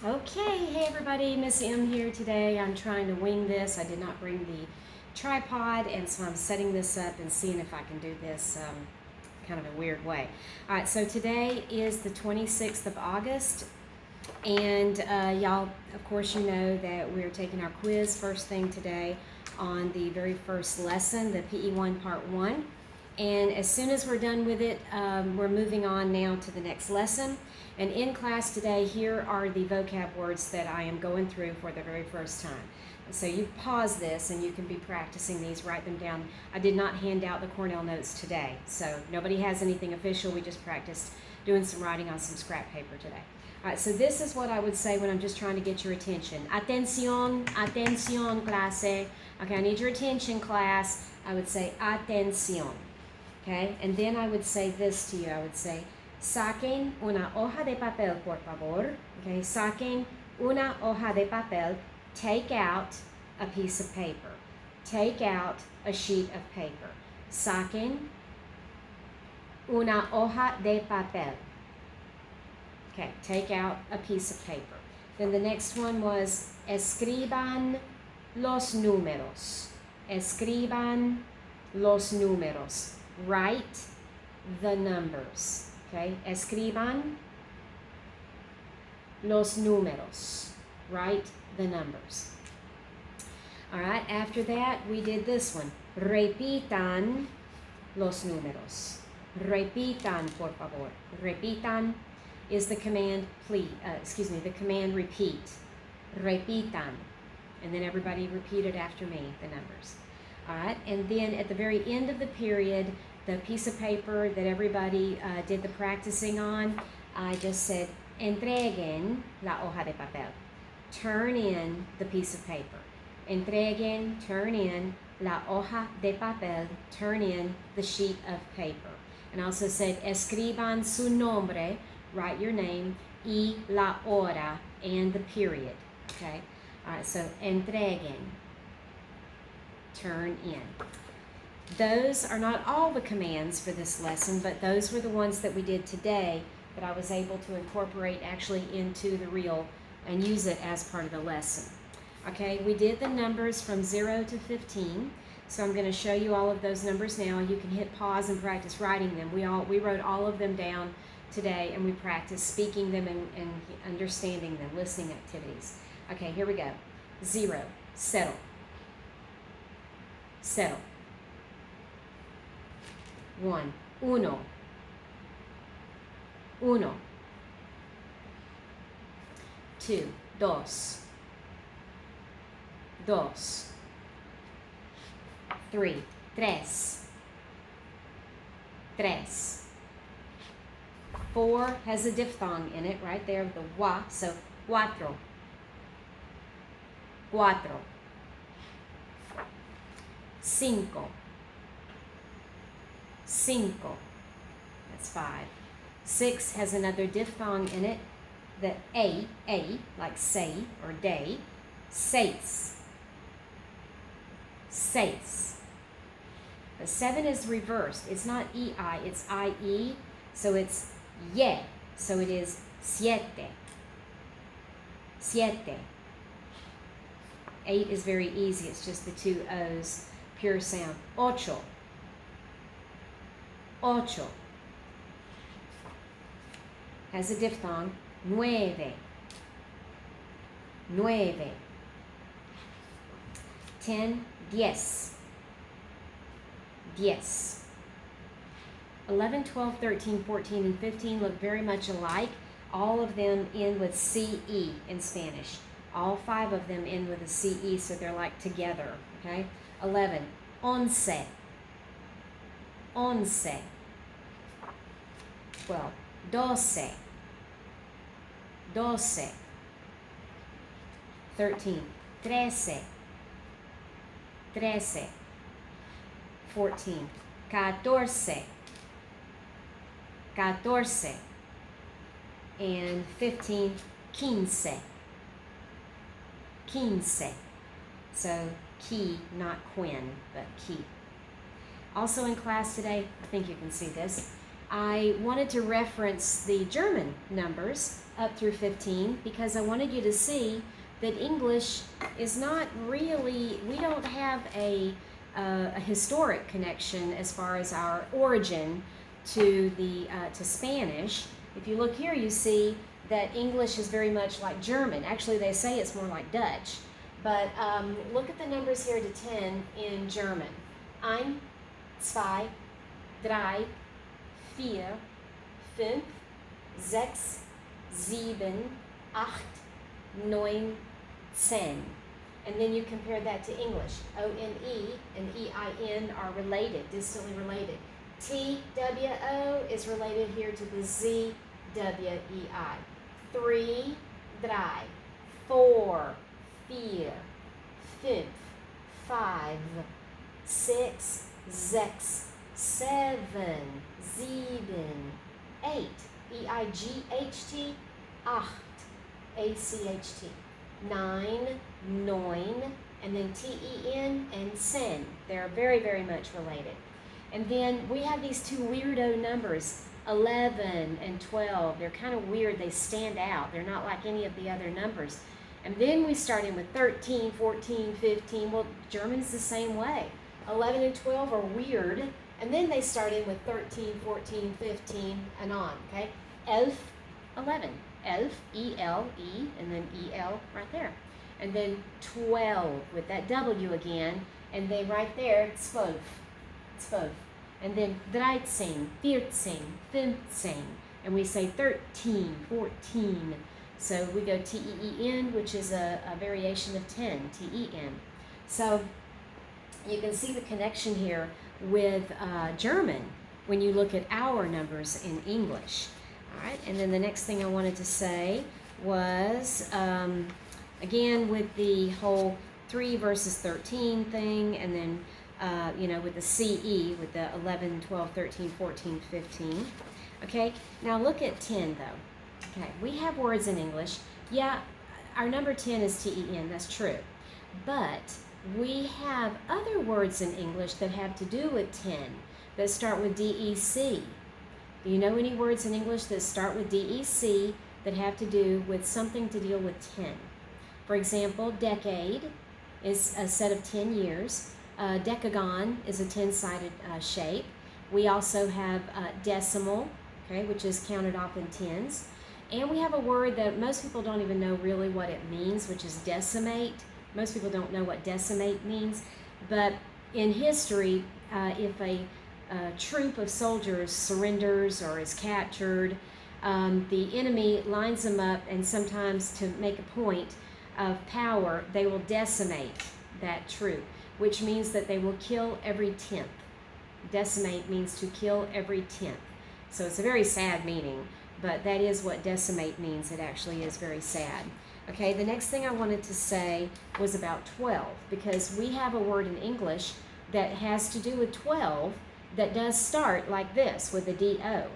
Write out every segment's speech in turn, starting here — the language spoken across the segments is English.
Okay, hey everybody, Miss M here today. I'm trying to wing this. I did not bring the tripod, and so I'm setting this up and seeing if I can do this kind of a weird way. All right, so today is the 26th of August, and y'all, of course, you know that we're taking our quiz first thing today on the very first lesson, the PE1 Part 1. And as soon as we're done with it, we're moving on now to the next lesson. And in class today, here are the vocab words that I am going through for the very first time. So you pause this and you can be practicing these, write them down. I did not hand out the Cornell notes today, so nobody has anything official. We just practiced doing some writing on some scrap paper today. All right, so this is what I would say when I'm just trying to get your attention. Atención, atención, clase. Okay, I need your attention, class. I would say atención. Okay, and then I would say this to you. I would say, saquen una hoja de papel, por favor. Okay, saquen una hoja de papel. Take out a piece of paper. Take out a sheet of paper. Saquen una hoja de papel. Okay, take out a piece of paper. Then the next one was, escriban los números. Escriban los números. Write the numbers. Okay, escriban los números. Write the numbers. All right, after that, we did this one. Repitan los números. Repitan, por favor. Repitan is the command the command repeat. Repitan. And then everybody repeated after me the numbers. All right, and then at the very end of the period, the piece of paper that everybody did the practicing on, I just said, entreguen la hoja de papel. Turn in the piece of paper. Entreguen, turn in, la hoja de papel, turn in the sheet of paper. And I also said, escriban su nombre, write your name, y la hora, and the period. Okay? All right, so entreguen, turn in. Those are not all the commands for this lesson, but those were the ones that we did today that I was able to incorporate actually into the reel and use it as part of the lesson. Okay, we did the numbers from 0 to 15, so I'm going to show you all of those numbers now. You can hit pause and practice writing them. We wrote all of them down today, and we practiced speaking them and understanding them, listening activities. Okay, here we go. 0, settle. Settle. 1, uno. Uno. 2, dos. Dos. 3, tres. Tres. 4 has a diphthong in it right there, the wa, so cuatro. Cuatro. 5. Cinco. That's 5. 6 has another diphthong in it, the a, like say or day. Seis. Seis. The 7 is reversed. It's not ei, it's ie, so it's ye. So it is siete. Siete. 8 is very easy. It's just the 2 O's, pure sound. Ocho. Ocho. Has a diphthong. Nueve. Nueve. 10, diez. Diez. 11, 12, 13, 14, and 15 look very much alike. All of them end with CE in Spanish. All 5 of them end with a CE, so they're like together, okay? 11, once. Once. 12, doce. Doce. 13, trece. Trece. 14, catorce. Catorce. And 15, quince. Quince. So key, not Quinn, but key. Also in class today, I think you can see this, I wanted to reference the German numbers up through 15 because I wanted you to see that English is not really, we don't have a historic connection as far as our origin to Spanish. If you look here, you see that English is very much like German. Actually, they say it's more like Dutch. But look at the numbers here to 10 in German. 1, 2, 3, 4, 5, 6, 7, 8, 9, 10. And then you compare that to English. O-N-E and E-I-N are related, distantly related. T-W-O is related here to the Z-W-E-I. 3, 3, 4, 4, 5, 5, 6, 6, 7, 7, 8, E-I-G-H-T, 8, A-C-H-T, 9, 9, and then T-E-N and sen. They're very, very much related. And then we have these two weirdo numbers, 11 and 12. They're kind of weird. They stand out. They're not like any of the other numbers. And then we start in with 13, 14, 15. Well, German's the same way. 11 and 12 are weird. And then they start in with 13, 14, 15, and on, okay? 11, 11. Elf, E-L-E, and then E-L right there. And then 12 with that W again. And then right there, 12. 12. And then 13, 14, 15. And we say 13, 14. So we go T-E-E-N, which is a variation of 10, T-E-N. So you can see the connection here with German when you look at our numbers in English. All right, and then the next thing I wanted to say was, again, with the whole 3 versus 13 thing, and then, with the CE, with the 11, 12, 13, 14, 15. Okay, now look at 10, though. Okay, we have words in English. Yeah, our number 10 is T-E-N, that's true. But we have other words in English that have to do with 10, that start with D-E-C. Do you know any words in English that start with D-E-C that have to do with something to deal with 10? For example, decade is a set of 10 years. Decagon is a 10-sided shape. We also have decimal, okay, which is counted off in tens. And we have a word that most people don't even know really what it means, which is decimate. Most people don't know what decimate means. But in history, if a troop of soldiers surrenders or is captured, the enemy lines them up, and sometimes to make a point of power, they will decimate that troop, which means that they will kill every 10th. Decimate means to kill every 10th. So it's a very sad meaning, but that is what decimate means. It actually is very sad. Okay, the next thing I wanted to say was about 12, because we have a word in English that has to do with 12 that does start like this with a D-O.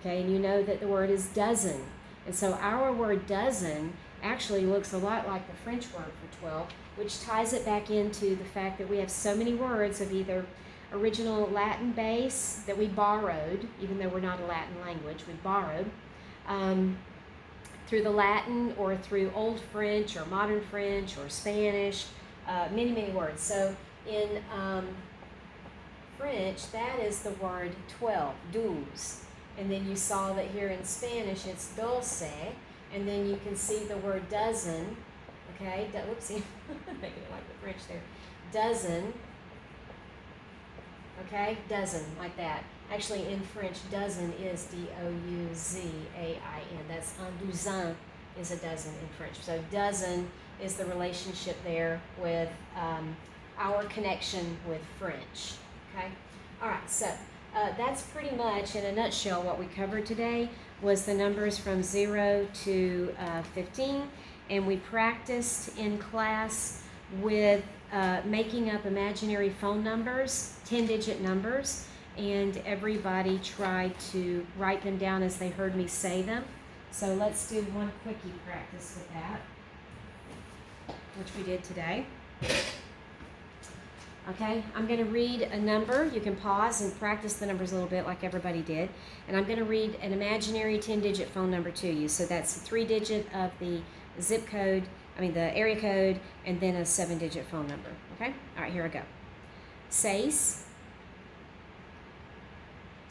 Okay, and you know that the word is dozen. And so our word dozen actually looks a lot like the French word for 12, which ties it back into the fact that we have so many words of either original Latin base that we borrowed, even though we're not a Latin language, we borrowed through the Latin or through Old French or Modern French or Spanish, many, many words. So in French, that is the word 12, douze. And then you saw that here in Spanish, it's doce. And then you can see the word dozen, okay? Whoopsie, making it like the French there. Dozen, okay? Dozen, like that. Actually, in French, dozen is D-O-U-Z-A-I-N. That's un douzain is a dozen in French. So dozen is the relationship there with our connection with French, okay? All right, so that's pretty much, in a nutshell, what we covered today was the numbers from 0 to 15, and we practiced in class with making up imaginary phone numbers, 10-digit numbers, and everybody tried to write them down as they heard me say them. So let's do one quickie practice with that, which we did today. Okay, I'm going to read a number. You can pause and practice the numbers a little bit like everybody did. And I'm going to read an imaginary 10-digit phone number to you. So that's the 3-digit of the zip code, the area code, and then a 7-digit phone number. Okay? All right, here I go. 6,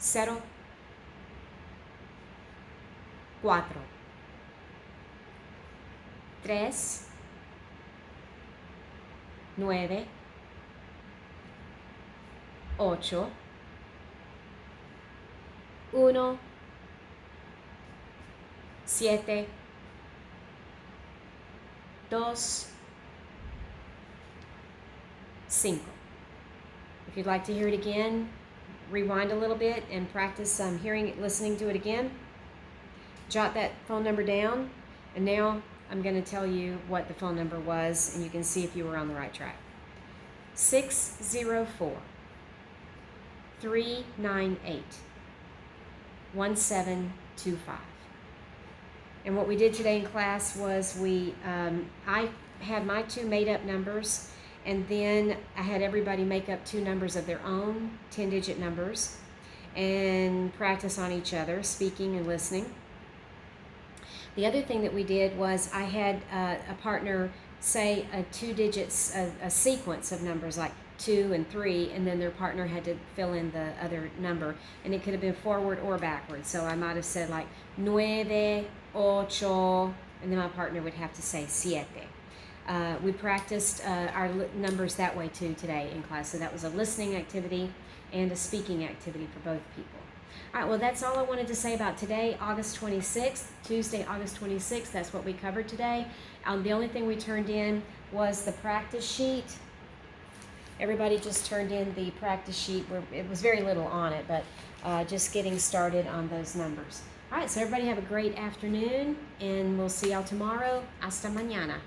0, 4, 3, 9, 8, 1, 7, 2, 5. If you'd like to hear it again, rewind a little bit and practice listening to it again. Jot that phone number down, and now I'm going to tell you what the phone number was, and you can see if you were on the right track. 604 398 1725. And what we did today in class was I had my 2 made-up numbers, and then I had everybody make up 2 numbers of their own 10-digit numbers and practice on each other, speaking and listening. The other thing that we did was I had a partner say a sequence of numbers like 2 and 3, and then their partner had to fill in the other number, and it could have been forward or backwards. So I might have said like 9, 8, and then my partner would have to say 7. We practiced our numbers that way too today in class. So that was a listening activity and a speaking activity for both people. All right, well, that's all I wanted to say about today, August 26th, Tuesday, August 26th. That's what we covered today. The only thing we turned in was the practice sheet. Everybody just turned in the practice sheet. It was very little on it, but just getting started on those numbers. All right, so everybody have a great afternoon, and we'll see y'all tomorrow. Hasta mañana.